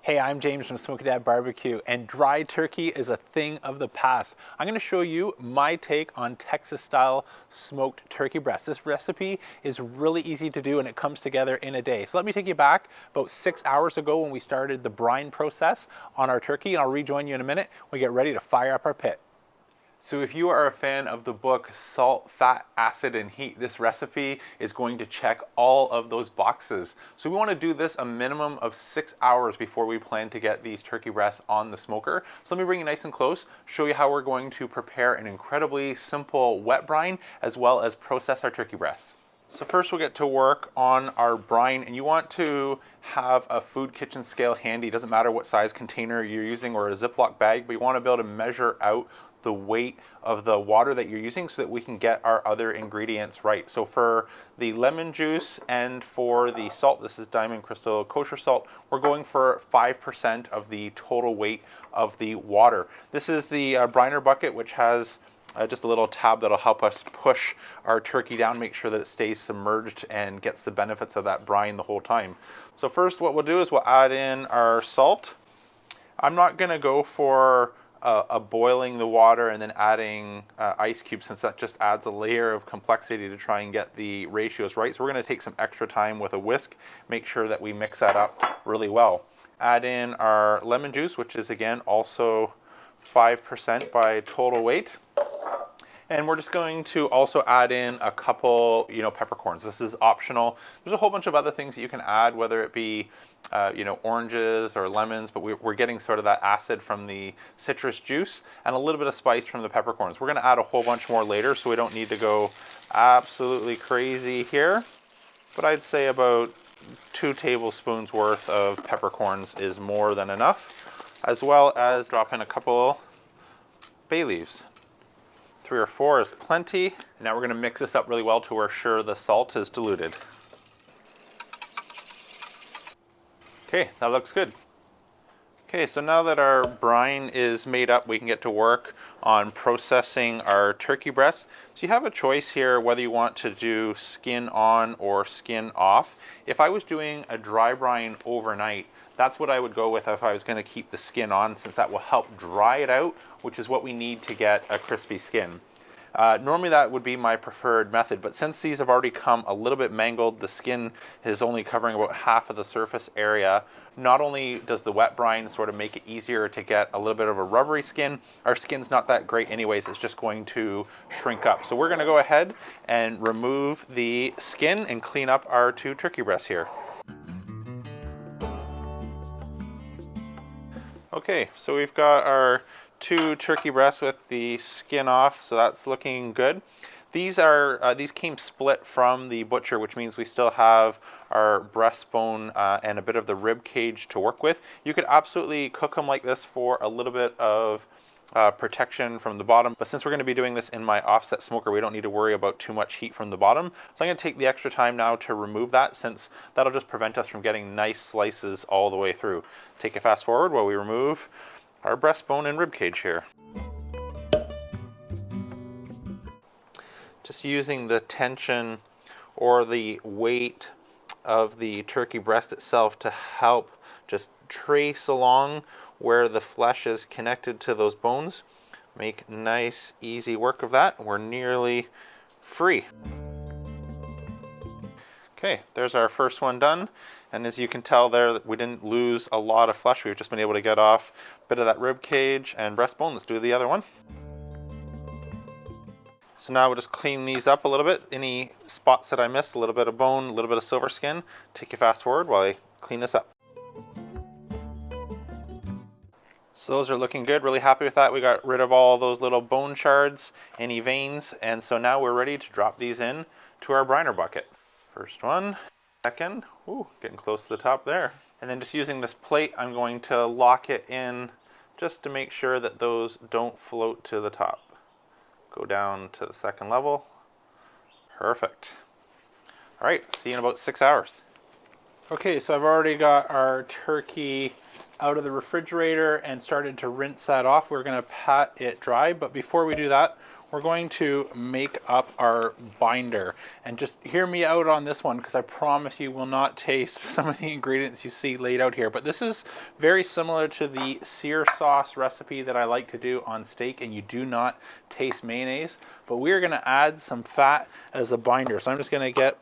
Hey, I'm James from Smoky Dad Barbecue, and dry turkey is a thing of the past. I'm going to show you my take on Texas-style smoked turkey breast. This recipe is really easy to do, and it comes together in a day. So let me take you back about 6 hours ago when we started the brine process on our turkey, and I'll rejoin you in a minute when we get ready to fire up our pit. So if you are a fan of the book Salt, Fat, Acid, and Heat, this recipe is going to check all of those boxes. So we want to do this a minimum of 6 hours before we plan to get these turkey breasts on the smoker. So let me bring you nice and close, show you how we're going to prepare an incredibly simple wet brine as well as process our turkey breasts. So first we'll get to work on our brine, and you want to have a food kitchen scale handy. It doesn't matter what size container you're using or a Ziploc bag, but you want to be able to measure out the weight of the water that you're using so that we can get our other ingredients right. So for the lemon juice and for the salt, this is Diamond Crystal kosher salt, we're going for 5% of the total weight of the water. This is the briner bucket, which has just a little tab that'll help us push our turkey down, make sure that it stays submerged and gets the benefits of that brine the whole time. So first what we'll do is we'll add in our salt. I'm not gonna go for boiling the water and then adding ice cubes, since that just adds a layer of complexity to try and get the ratios right. So we're going to take some extra time with a whisk, make sure that we mix that up really well. Add in our lemon juice, which is again also 5% by total weight. And we're just going to also add in a couple, peppercorns. This is optional. There's a whole bunch of other things that you can add, whether it be, oranges or lemons, but we're getting sort of that acid from the citrus juice and a little bit of spice from the peppercorns. We're going to add a whole bunch more later, so we don't need to go absolutely crazy here. But I'd say about 2 tablespoons worth of peppercorns is more than enough, as well as drop in a couple bay leaves. 3 or 4 is plenty. Now we're going to mix this up really well to we're sure the salt is diluted. Okay, that looks good. Okay, so now that our brine is made up, we can get to work on processing our turkey breast. So you have a choice here whether you want to do skin on or skin off. If I was doing a dry brine overnight, that's what I would go with if I was going to keep the skin on, since that will help dry it out, which is what we need to get a crispy skin. Normally that would be my preferred method, but since these have already come a little bit mangled, the skin is only covering about half of the surface area. Not only does the wet brine sort of make it easier to get a little bit of a rubbery skin, our skin's not that great anyways, it's just going to shrink up. So we're going to go ahead and remove the skin and clean up our 2 turkey breasts here. Okay, so we've got our 2 turkey breasts with the skin off, so that's looking good. These came split from the butcher, which means we still have our breastbone and a bit of the rib cage to work with. You could absolutely cook them like this for a little bit of protection from the bottom, but since we're going to be doing this in my offset smoker, we don't need to worry about too much heat from the bottom. So I'm going to take the extra time now to remove that, since that'll just prevent us from getting nice slices all the way through. Take a fast forward while we remove our breastbone and rib cage here. Just using the tension or the weight of the turkey breast itself to help just trace along where the flesh is connected to those bones. Make nice, easy work of that. We're nearly free. Okay, there's our first one done. And as you can tell there, we didn't lose a lot of flesh. We've just been able to get off a bit of that rib cage and breastbone. Let's do the other one. So now we'll just clean these up a little bit. Any spots that I missed, a little bit of bone, a little bit of silver skin. Take a fast forward while I clean this up. So those are looking good, really happy with that. We got rid of all those little bone shards, any veins, and so now we're ready to drop these in to our briner bucket. First one, second, ooh, getting close to the top there. And then just using this plate, I'm going to lock it in just to make sure that those don't float to the top. Go down to the second level. Perfect. All right, see you in about 6 hours. Okay, so I've already got our turkey out of the refrigerator and started to rinse that off. We're going to pat it dry, but before we do that, we're going to make up our binder. And just hear me out on this one, because I promise you will not taste some of the ingredients you see laid out here. But this is very similar to the sear sauce recipe that I like to do on steak, and you do not taste mayonnaise. But we're going to add some fat as a binder. So I'm just going to get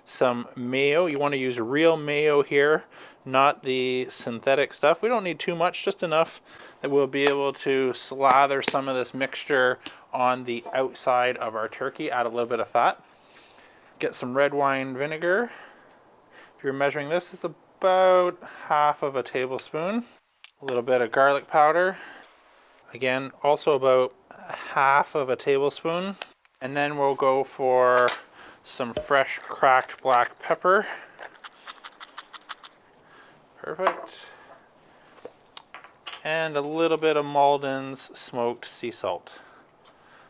some mayo. You want to use real mayo here, not the synthetic stuff. We don't need too much, just enough that we'll be able to slather some of this mixture on the outside of our turkey. Add a little bit of fat. Get some red wine vinegar. If you're measuring this, it's about half of a tablespoon. A little bit of garlic powder. Again, also about half of a tablespoon. And then we'll go for some fresh cracked black pepper. Perfect. And a little bit of Malden's smoked sea salt.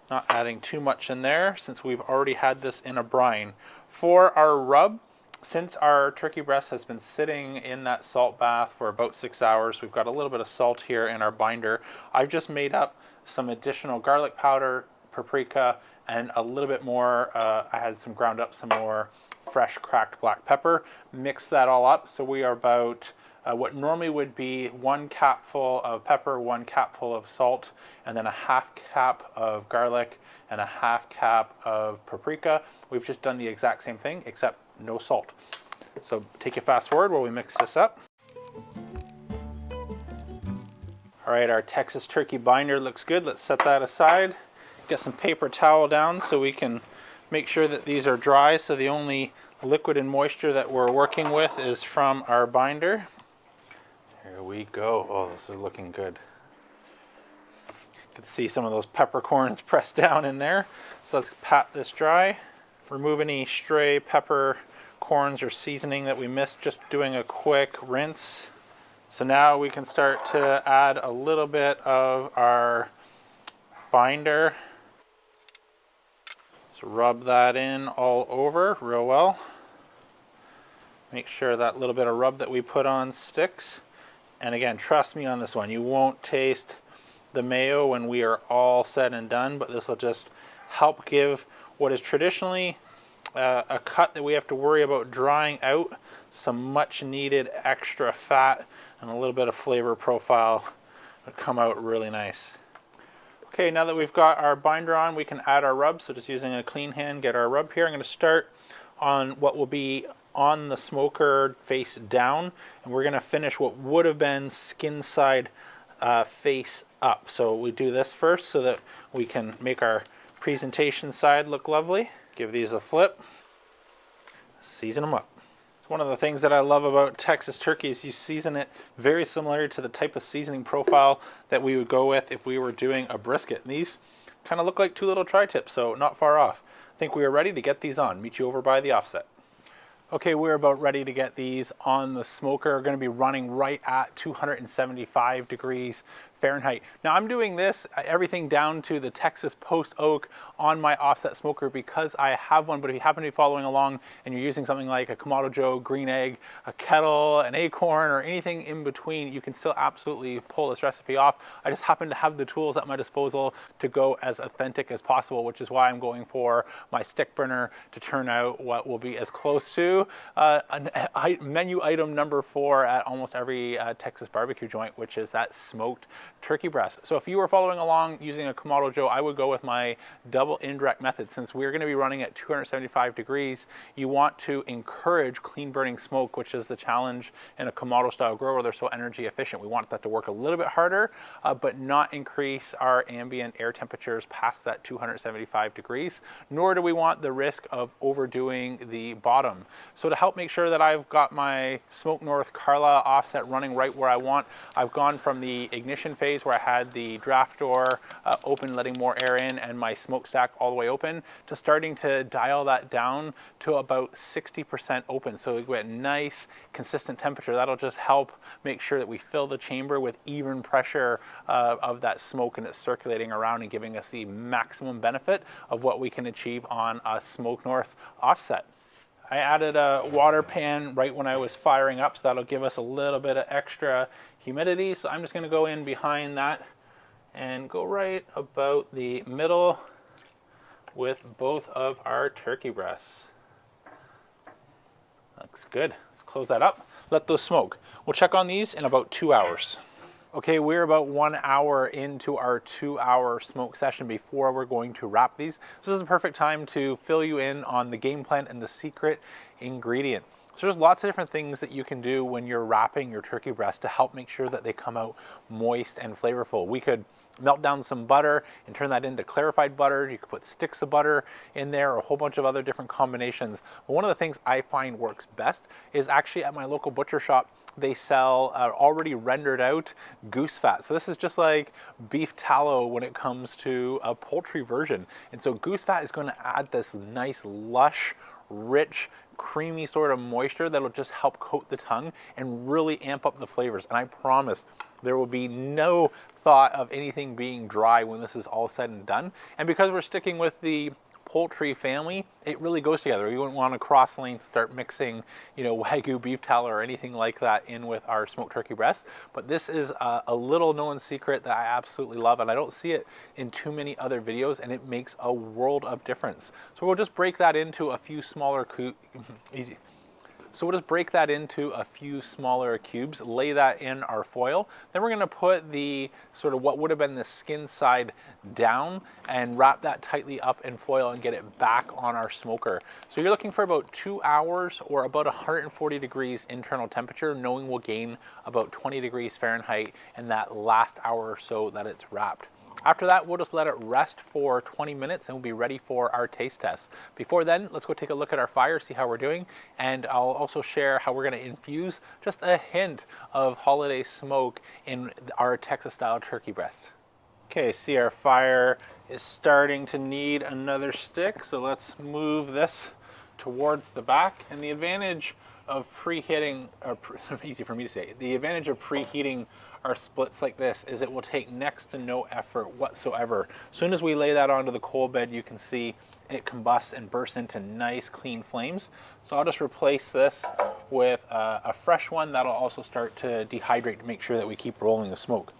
Not adding too much in there since we've already had this in a brine. For our rub, since our turkey breast has been sitting in that salt bath for about 6 hours, we've got a little bit of salt here in our binder. I've just made up some additional garlic powder, paprika, and a little bit more, I had some ground up, some more fresh cracked black pepper. Mix that all up. So we are about what normally would be 1 capful of pepper, 1 capful of salt, and then a half cap of garlic and a half cap of paprika. We've just done the exact same thing, except no salt. So take a fast forward while we mix this up. All right, our Texas turkey binder looks good. Let's set that aside. Get some paper towel down so we can make sure that these are dry, so the only liquid and moisture that we're working with is from our binder. Here we go. Oh, this is looking good. You can see some of those peppercorns pressed down in there. So let's pat this dry. Remove any stray peppercorns or seasoning that we missed, just doing a quick rinse. So now we can start to add a little bit of our binder. So rub that in all over real well. Make sure that little bit of rub that we put on sticks. And again, trust me on this one, you won't taste the mayo when we are all said and done, but this will just help give what is traditionally a cut that we have to worry about drying out some much needed extra fat and a little bit of flavor profile. It'll come out really nice. Okay, now that we've got our binder on, we can add our rub. So just using a clean hand, get our rub here. I'm going to start on what will be on the smoker face down, and we're going to finish what would have been skin side face up. So we do this first so that we can make our presentation side look lovely. Give these a flip. Season them up. One of the things that I love about Texas turkey is you season it very similar to the type of seasoning profile that we would go with if we were doing a brisket. And these kind of look like 2 little tri-tips, so not far off. I think we are ready to get these on. Meet you over by the offset. Okay, we're about ready to get these on the smoker. We're going to be running right at 275 degrees Fahrenheit. Now I'm doing this, everything down to the Texas post oak on my offset smoker because I have one, but if you happen to be following along and you're using something like a Kamado Joe, green egg, a kettle, an acorn, or anything in between, you can still absolutely pull this recipe off. I just happen to have the tools at my disposal to go as authentic as possible, which is why I'm going for my stick burner to turn out what will be as close to menu item number 4 at almost every Texas barbecue joint, which is that smoked turkey breast. So if you were following along using a Kamado Joe, I would go with my double indirect method. Since we're going to be running at 275 degrees, you want to encourage clean burning smoke, which is the challenge in a Kamado style grill where they're so energy efficient. We want that to work a little bit harder, but not increase our ambient air temperatures past that 275 degrees, nor do we want the risk of overdoing the bottom. So to help make sure that I've got my Smoke North Carlisle Offset running right where I want, I've gone from the ignition phase where I had the draft door open, letting more air in, and my smokestack all the way open, to starting to dial that down to about 60% open. So we get nice, consistent temperature. That'll just help make sure that we fill the chamber with even pressure of that smoke, and it's circulating around and giving us the maximum benefit of what we can achieve on a Smoke North Offset. I added a water pan right when I was firing up, so that'll give us a little bit of extra humidity. So I'm just going to go in behind that and go right about the middle with both of our turkey breasts. Looks good. Let's close that up. Let those smoke. We'll check on these in about 2 hours. Okay, we're about 1 hour into our 2-hour smoke session before we're going to wrap these. This is the perfect time to fill you in on the game plan and the secret ingredient. So there's lots of different things that you can do when you're wrapping your turkey breast to help make sure that they come out moist and flavorful. We could melt down some butter and turn that into clarified butter. You could put sticks of butter in there, or a whole bunch of other different combinations. But one of the things I find works best is actually at my local butcher shop, they sell already rendered out goose fat. So this is just like beef tallow when it comes to a poultry version. And so goose fat is going to add this nice, lush, rich, creamy sort of moisture that'll just help coat the tongue and really amp up the flavors. And I promise there will be no thought of anything being dry when this is all said and done. And because we're sticking with the poultry family, it really goes together. You wouldn't want to cross lanes, start mixing, Wagyu beef tallow or anything like that in with our smoked turkey breast. But this is a little known secret that I absolutely love, and I don't see it in too many other videos, and it makes a world of difference. So we'll just break that into a few smaller easy. So we'll just break that into a few smaller cubes, lay that in our foil. Then we're going to put the sort of what would have been the skin side down and wrap that tightly up in foil and get it back on our smoker. So you're looking for about 2 hours or about 140 degrees internal temperature, knowing we'll gain about 20 degrees Fahrenheit in that last hour or so that it's wrapped. After that, we'll just let it rest for 20 minutes and we'll be ready for our taste test. Before then, let's go take a look at our fire, see how we're doing, and I'll also share how we're going to infuse just a hint of holiday smoke in our Texas-style turkey breast. Okay, see our fire is starting to need another stick, so let's move this towards the back. And the advantage of preheating, easy for me to say, the advantage of preheating our splits like this is it will take next to no effort whatsoever. As soon as we lay that onto the coal bed, you can see it combusts and bursts into nice clean flames. So I'll just replace this with a fresh one that'll also start to dehydrate to make sure that we keep rolling the smoke.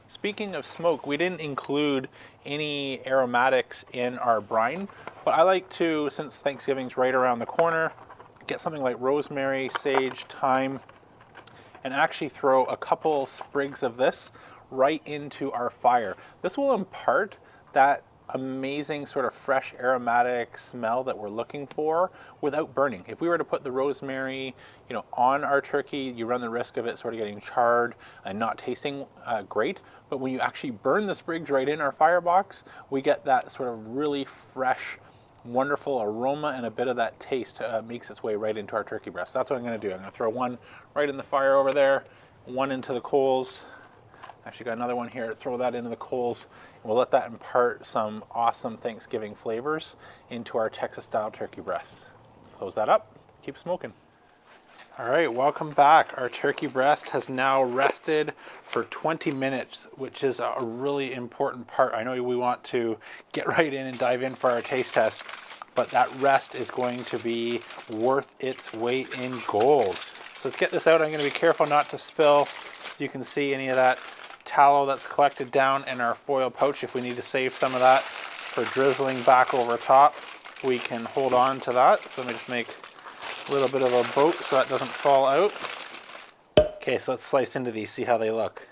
Speaking of smoke, we didn't include any aromatics in our brine, but I like to, since Thanksgiving's right around the corner, get something like rosemary, sage, thyme, and actually throw a couple sprigs of this right into our fire. This will impart that amazing sort of fresh aromatic smell that we're looking for without burning. If we were to put the rosemary, on our turkey, you run the risk of it sort of getting charred and not tasting great. But when you actually burn the sprigs right in our firebox, we get that sort of really fresh, wonderful aroma, and a bit of that taste makes its way right into our turkey breast. That's what I'm going to do. I'm going to throw one right in the fire over there, one into the coals. Actually got another one here. Throw that into the coals, and we'll let that impart some awesome Thanksgiving flavors into our Texas-style turkey breast. Close that up. Keep smoking. All right, welcome back. Our turkey breast has now rested for 20 minutes, which is a really important part. I know we want to get right in and dive in for our taste test, but that rest is going to be worth its weight in gold. So let's get this out. I'm going to be careful not to spill, so you can see any of that tallow that's collected down in our foil pouch. If we need to save some of that for drizzling back over top, we can hold on to that. So let me just make a little bit of a boat so that doesn't fall out. Okay, so let's slice into these, see how they look.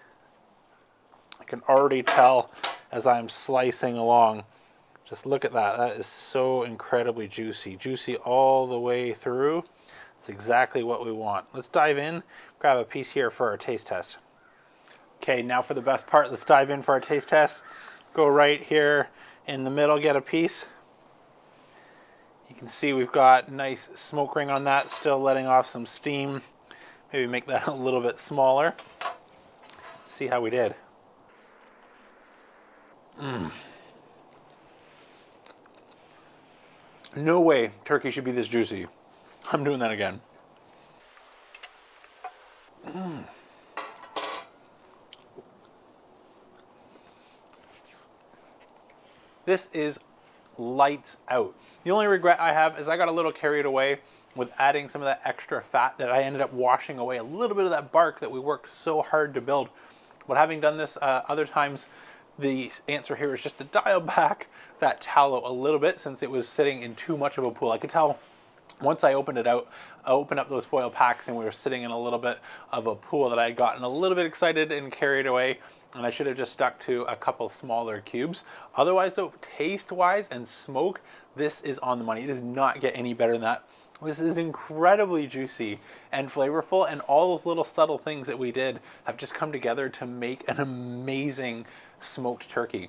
I can already tell as I'm slicing along. Just look at that. That is so incredibly juicy. Juicy all the way through. It's exactly what we want. Let's dive in, grab a piece here for our taste test. Okay, now for the best part, let's dive in for our taste test. Go right here in the middle, get a piece. You can see we've got nice smoke ring on that, still letting off some steam. Maybe make that a little bit smaller. See how we did. No way turkey should be this juicy. I'm doing that again. This is lights out. The only regret I have is I got a little carried away with adding some of that extra fat that I ended up washing away, a little bit of that bark that we worked so hard to build. But having done this other times, The answer here is just to dial back that tallow a little bit, since it was sitting in too much of a pool. I could tell once I opened it out, I opened up those foil packs and we were sitting in a little bit of a pool that I had gotten a little bit excited and carried away, and I should have just stuck to a couple smaller cubes. Otherwise though, taste wise and smoke, this is on the money. It does not get any better than that. This is incredibly juicy and flavorful, and all those little subtle things that we did have just come together to make an amazing smoked turkey.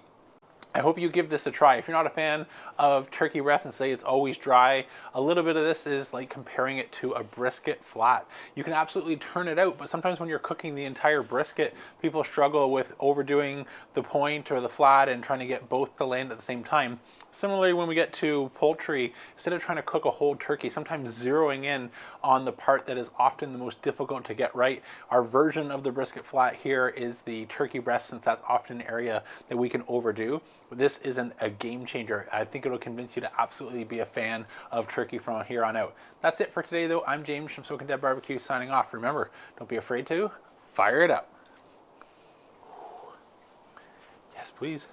I hope you give this a try. If you're not a fan of turkey breast and say it's always dry, a little bit of this is like comparing it to a brisket flat. You can absolutely turn it out, but sometimes when you're cooking the entire brisket, people struggle with overdoing the point or the flat and trying to get both to land at the same time. Similarly, when we get to poultry, instead of trying to cook a whole turkey, sometimes zeroing in on the part that is often the most difficult to get right. Our version of the brisket flat here is the turkey breast, since that's often an area that we can overdo. This isn't a game changer. I think it'll convince you to absolutely be a fan of turkey from here on out. That's it for today though. I'm James from Smoke North Barbecue signing off. Remember, don't be afraid to fire it up. Yes, please.